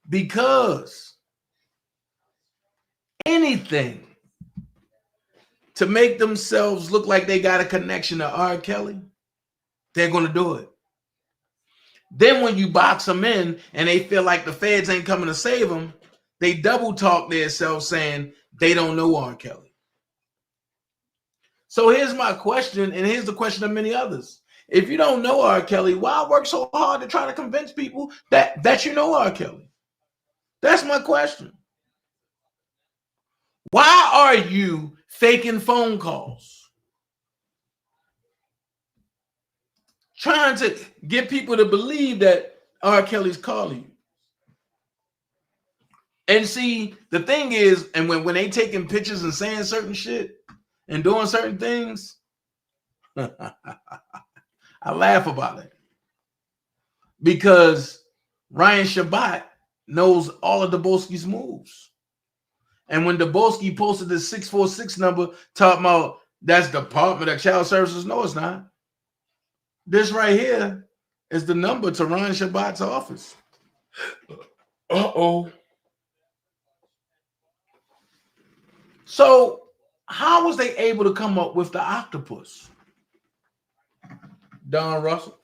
Speaker 5: Because anything to make themselves look like they got a connection to R. Kelly, they're going to do it. Then when you box them in and they feel like the feds ain't coming to save them, they double talk themselves saying they don't know R. Kelly. So here's my question, and here's the question of many others. If you don't know R. Kelly, why work so hard to try to convince people that you know R. Kelly? That's my question. Why are you faking phone calls? Trying to get people to believe that R. Kelly's calling you. And see, the thing is, and when they taking pictures and saying certain shit and doing certain things, I laugh about it. Because Ryan Shabbat knows all of Daboski's moves. And when Daboski posted the 646 number talking about that's Department of Child Services, no, it's not. This right here is the number to Ryan Shabbat's office. Uh-oh. So how was they able to come up with the octopus? Don Russell.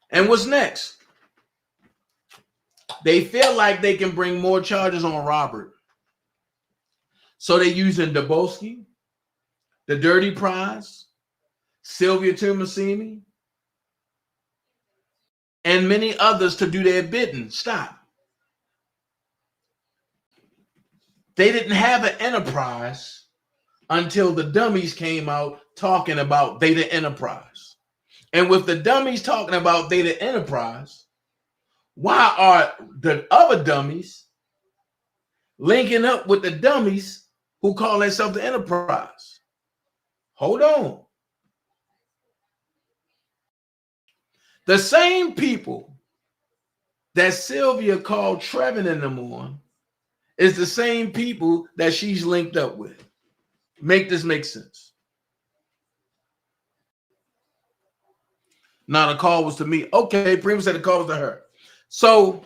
Speaker 5: And what's next? They feel like they can bring more charges on Robert. So they're using Daboski, the Dirty Prize, Sylvia Tumasini, and many others to do their bidding. Stop. They didn't have an enterprise until the dummies came out talking about Data Enterprise. And with the dummies talking about Data Enterprise, why are the other dummies linking up with the dummies who call themselves the Enterprise? Hold on. The same people that Sylvia called Trevin in the morning is the same people that she's linked up with. Make this make sense. Now the call was to me. Okay, Prima said the call was to her. So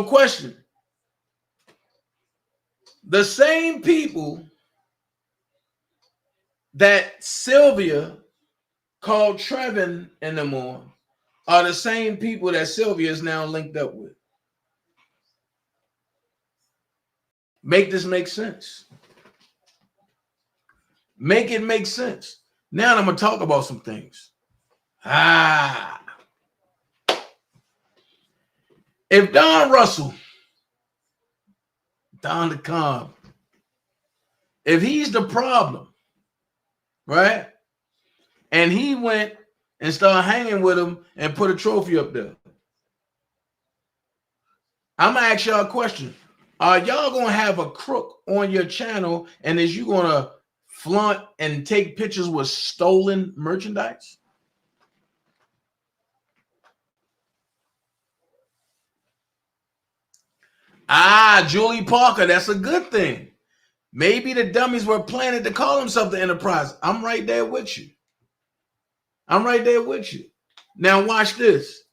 Speaker 5: question. The same people that Sylvia called Trevin in the morning are the same people that Sylvia is now linked up with. Make this make sense. Make it make sense. Now I'm going to talk about some things. If Don Russell, Don the Calm, if he's the problem, right? And he went and started hanging with him and put a trophy up there. I'm going to ask y'all a question. Are y'all going to have a crook on your channel, and is you going to flaunt and take pictures with stolen merchandise? Julie Parker, that's a good thing. Maybe the dummies were planning to call themselves the Enterprise. I'm right there with you. I'm right there with you. Now watch this.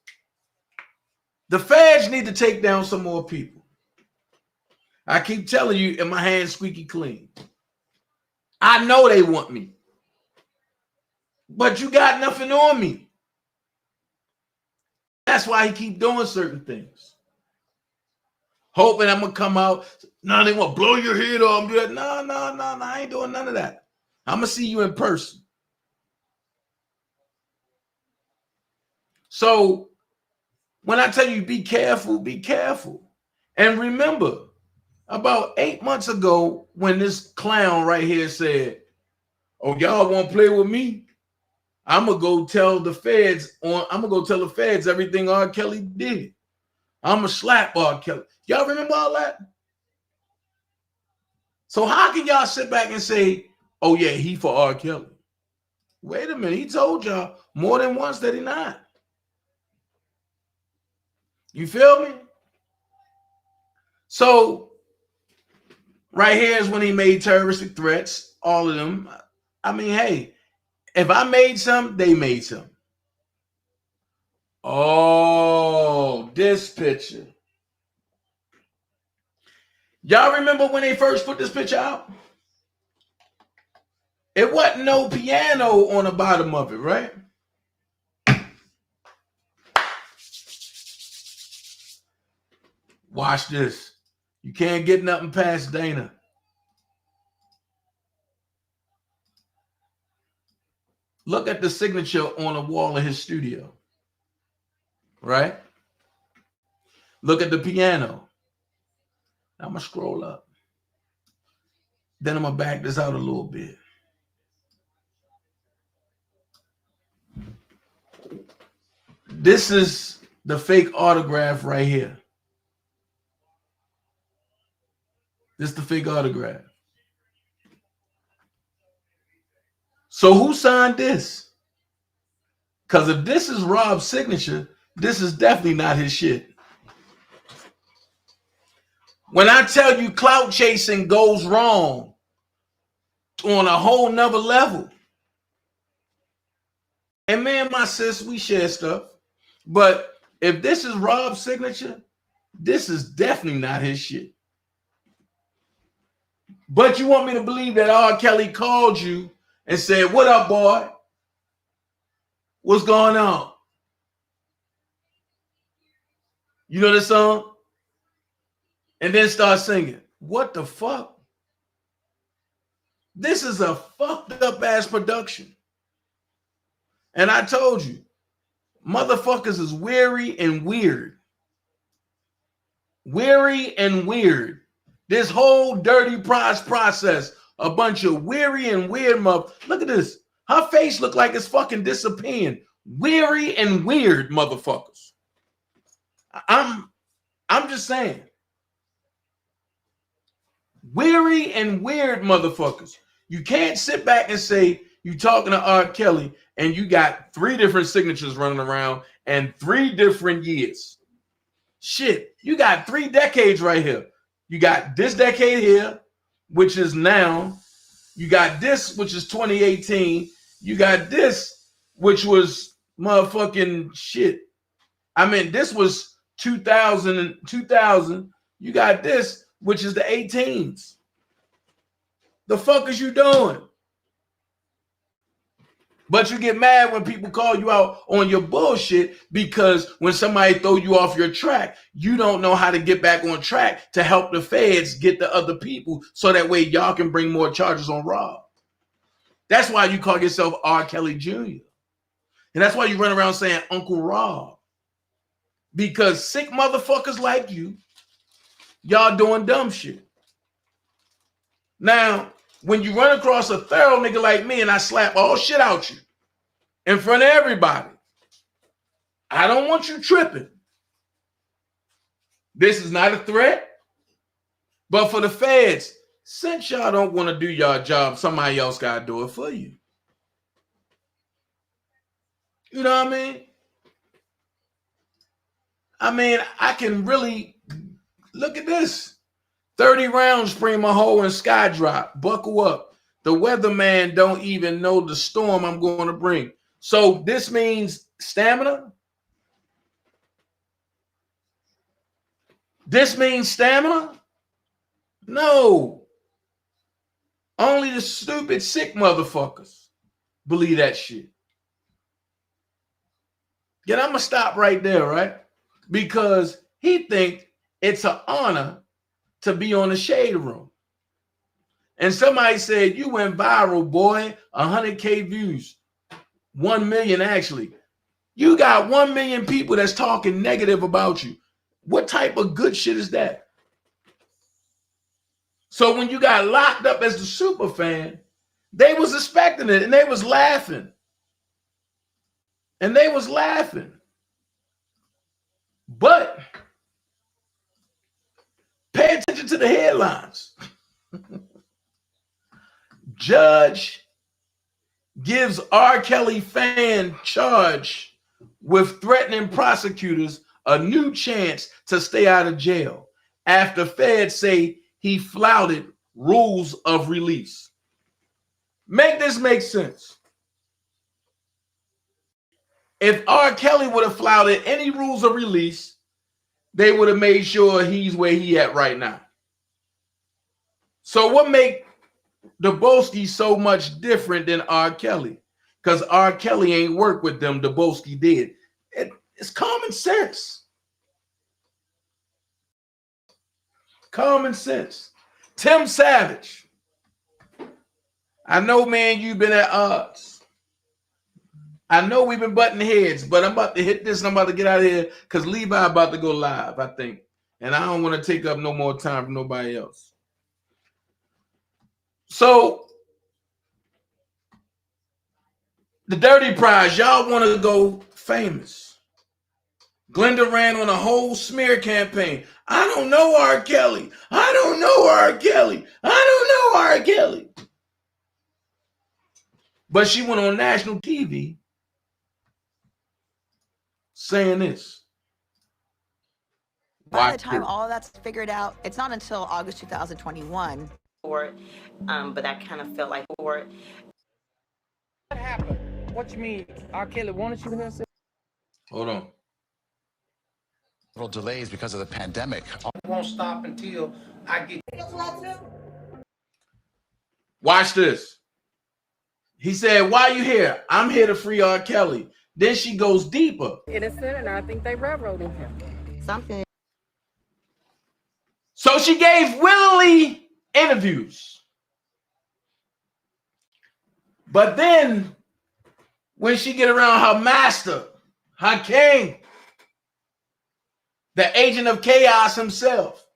Speaker 5: The feds need to take down some more people. I keep telling you, and my hands squeaky clean. I know they want me. But you got nothing on me. That's why he keep doing certain things. Hoping I'm going to come out. No, they want to blow your head off. No, I ain't doing none of that. I'm gonna see you in person. So when I tell you be careful, be careful. And remember, about 8 months ago, when this clown right here said, "Oh, y'all won't play with me, I'm gonna go tell the feds everything R. Kelly did. I'm gonna slap R. Kelly." Y'all remember all that? So how can y'all sit back and say, "Oh yeah, he for R. Kelly"? Wait a minute, he told y'all more than once that he not. You feel me? So right here is when he made terroristic threats, all of them. I mean, hey, if I made some, they made some. Oh, this picture. Y'all remember when they first put this picture out? It wasn't no piano on the bottom of it, right? Watch this. You can't get nothing past Dana. Look at the signature on the wall of his studio, right? Look at the piano. I'm going to scroll up. Then I'm going to back this out a little bit. This is the fake autograph right here. This is the fake autograph. So who signed this? Because if this is Rob's signature, this is definitely not his shit. When I tell you clout chasing goes wrong on a whole nother level. And me and my sis, we share stuff. But if this is Rob's signature, this is definitely not his shit. But you want me to believe that R. Kelly called you and said, "What up, boy? What's going on?" You know this song? And then start singing. What the fuck? This is a fucked up ass production. And I told you, motherfuckers is weary and weird. Weary and weird. This whole dirty prize process, a bunch of weary and weird Look at this. Her face look like it's fucking disappearing. Weary and weird motherfuckers. I'm just saying. Weary and weird motherfuckers. You can't sit back and say you talking to R. Kelly and you got 3 different signatures running around and 3 different years. Shit, you got 3 decades right here. You got this decade here, which is now. You got this, which is 2018. You got this, which was motherfucking shit. I mean, this was 2000. You got this, which is the 18s. The fuck is you doing? But you get mad when people call you out on your bullshit because when somebody throw you off your track, you don't know how to get back on track to help the feds get the other people so that way y'all can bring more charges on Rob. That's why you call yourself R. Kelly Jr. And that's why you run around saying Uncle Rob. Because sick motherfuckers like you, y'all doing dumb shit. Now, when you run across a thorough nigga like me and I slap all shit out you in front of everybody, I don't want you tripping. This is not a threat. But for the feds, since y'all don't want to do your job, somebody else got to do it for you. You know what I mean? I mean, I can really look at this. 30 rounds spring my hole in sky drop. Buckle up. The weatherman don't even know the storm I'm going to bring. So this means stamina? This means stamina? No. Only the stupid, sick motherfuckers believe that shit. Yet I'm going to stop right there, right? Because he think it's an honor to be on the Shade Room. And somebody said, you went viral, boy, 100K views, 1 million actually. You got 1 million people that's talking negative about you. What type of good shit is that? So when you got locked up as the super fan, they was expecting it and they was laughing. And they was laughing. But pay attention to the headlines. Judge gives R. Kelly fan charged with threatening prosecutors a new chance to stay out of jail after feds say he flouted rules of release. Make this make sense. If R. Kelly would have flouted any rules of release, they would have made sure he's where he at right now. So what make Daboski so much different than R. Kelly? Because R. Kelly ain't worked with them, Daboski did. It's common sense. Common sense. Tim Savage. I know, man, you've been at odds. I know we've been butting heads, but I'm about to hit this and I'm about to get out of here because Levi about to go live, I think. And I don't want to take up no more time from nobody else. So, the Dirty Prize, y'all want to go famous. Glenda ran on a whole smear campaign. I don't know R. Kelly. I don't know R. Kelly. I don't know R. Kelly. But she went on national TV saying this.
Speaker 14: By the time all that's figured out, it's not until August 2021.
Speaker 15: But I kind of felt like for it.
Speaker 16: What happened? What you mean? R. Kelly wanted you to have?
Speaker 5: Hold on.
Speaker 17: Several delays because of the pandemic.
Speaker 16: I won't stop until I get.
Speaker 5: Watch this. He said, why are you here? I'm here to free R. Kelly. Then she goes deeper.
Speaker 16: Innocent, and I think they railroaded him.
Speaker 14: Something.
Speaker 5: So she gave willingly interviews. But then when she get around her master, her king, the agent of chaos himself,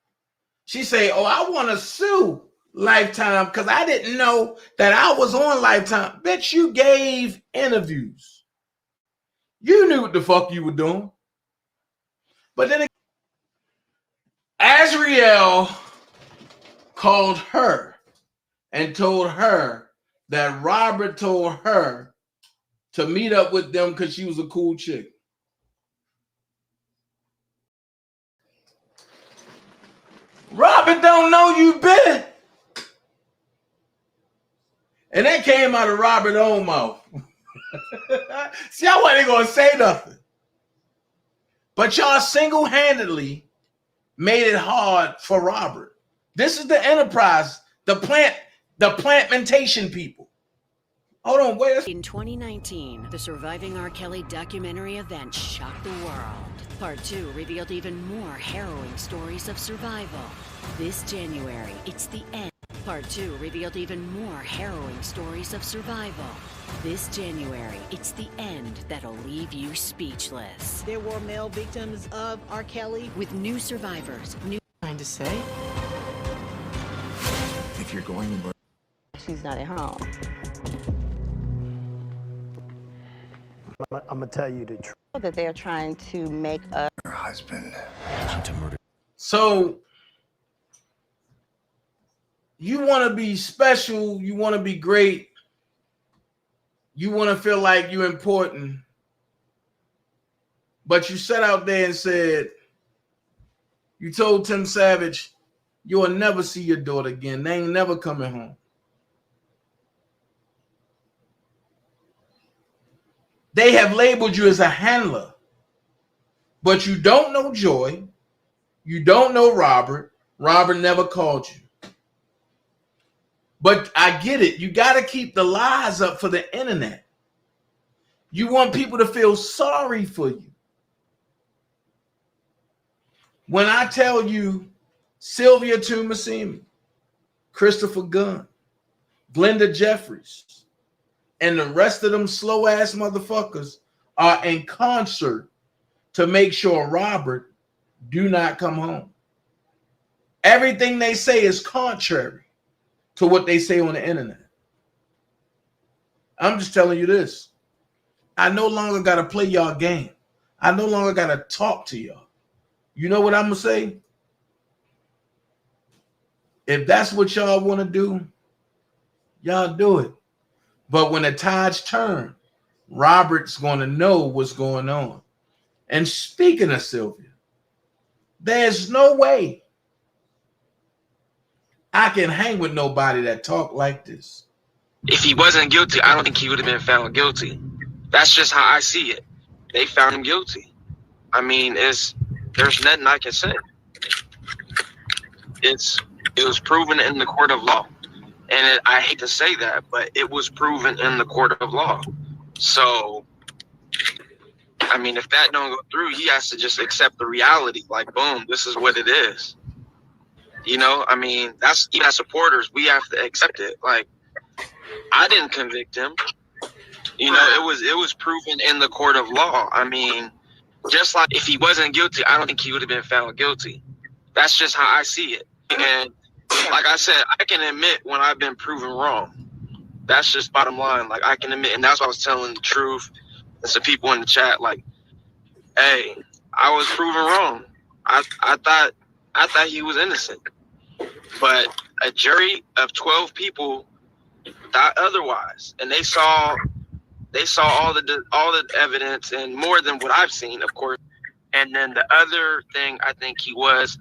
Speaker 5: she say, oh, I want to sue Lifetime because I didn't know that I was on Lifetime. Bitch, you gave interviews. You knew what the fuck you were doing. But then Azriel called her and told her that Robert told her to meet up with them because she was a cool chick. Robert don't know you been. And that came out of Robert's own mouth. See, I wasn't going to say nothing. But y'all single-handedly made it hard for Robert. This is the enterprise, the plantmentation people. Hold on, wait.
Speaker 18: In 2019, the Surviving R. Kelly documentary event shocked the world. Part 2 revealed even more harrowing stories of survival. This January, it's the end. Part 2 revealed even more harrowing stories of survival. This January, it's the end that'll leave you speechless.
Speaker 19: There were male victims of R. Kelly.
Speaker 18: With new survivors, new...
Speaker 19: Trying to say?
Speaker 17: If you're going to...
Speaker 19: She's not at home. I'm going to tell you the truth. That they're trying to make her
Speaker 17: husband.
Speaker 5: So, you want to be special, you want to be great, you want to feel like you're important, but you sat out there and said, you told Tim Savage, you'll never see your daughter again. They ain't never coming home. They have labeled you as a handler, but you don't know Joy. You don't know Robert. Robert never called you. But I get it. You got to keep the lies up for the internet. You want people to feel sorry for you. When I tell you Sylvia Tumasimi, Christopher Gunn, Glenda Jeffries, and the rest of them slow-ass motherfuckers are in concert to make sure Robert do not come home. Everything they say is contrary to what they say on the internet. I'm just telling you this. I no longer got to play y'all game. I no longer got to talk to y'all. You know what I'm going to say? If that's what y'all want to do, y'all do it. But when the tides turn, Robert's going to know what's going on. And speaking of Sylvia, there's no way I can hang with nobody that talk like this.
Speaker 20: If he wasn't guilty, I don't think he would have been found guilty. That's just how I see it. They found him guilty. I mean, there's nothing I can say. It was proven in the court of law. And I hate to say that, but it was proven in the court of law. So, I mean, if that don't go through, he has to just accept the reality. Like, boom, this is what it is. You know, I mean, that's, even as supporters, we have to accept it. Like, I didn't convict him. You know, it was proven in the court of law. I mean, just like if he wasn't guilty, I don't think he would have been found guilty. That's just how I see it. And like I said, I can admit when I've been proven wrong. That's just bottom line. Like, I can admit, and that's why I was telling the truth. And some people in the chat, like, hey, I was proven wrong. I thought he was innocent. But a jury of 12 people thought otherwise, and they saw all the evidence and more than what I've seen, of course. And then the other thing, I think he was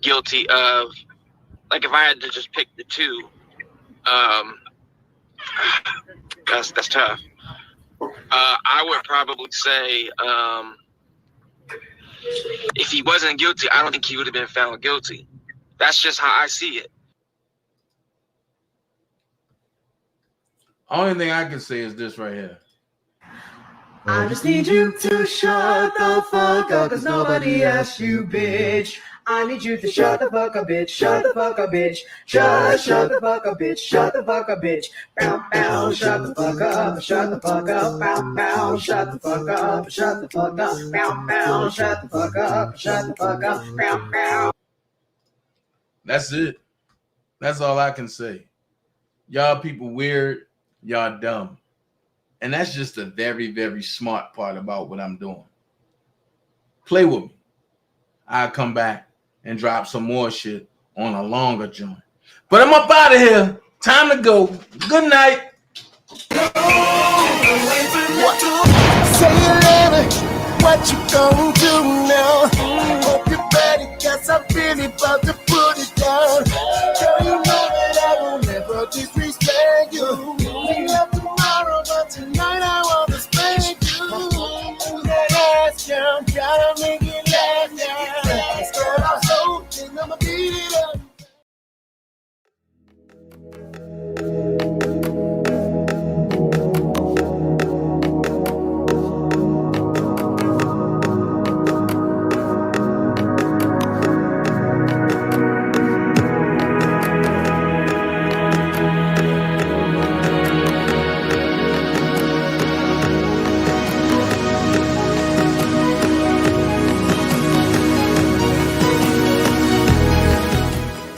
Speaker 20: guilty of, like, if I had to just pick the two, that's tough. I would probably say if he wasn't guilty, I don't think he would have been found guilty. That's just how I see it.
Speaker 5: Only thing I can say is this right here.
Speaker 1: I just need you to shut the fuck up, cause nobody asked you, bitch. I need you to shut the fuck up, bitch. Shut the fuck up, bitch. Shut the fuck up, bitch. Shut the fuck up, bitch. Bow, bow, shut the fuck up. Shut the fuck up. Bow, bow, shut the fuck up. Shut the fuck up. Bow, bow, shut the fuck up. Shut the fuck up. Bow, bow.
Speaker 5: That's it. That's all I can say. Y'all people weird. Y'all dumb. And that's just the very, very smart part about what I'm doing. Play with me. I'll come back and drop some more shit on a longer joint. But I'm up out of here. Time to go. Good night.
Speaker 1: Say you love me, what you gonna do now? Hope your body got some really about to put it down. Girl, you know that I will never disrespect you. We love tomorrow, but tonight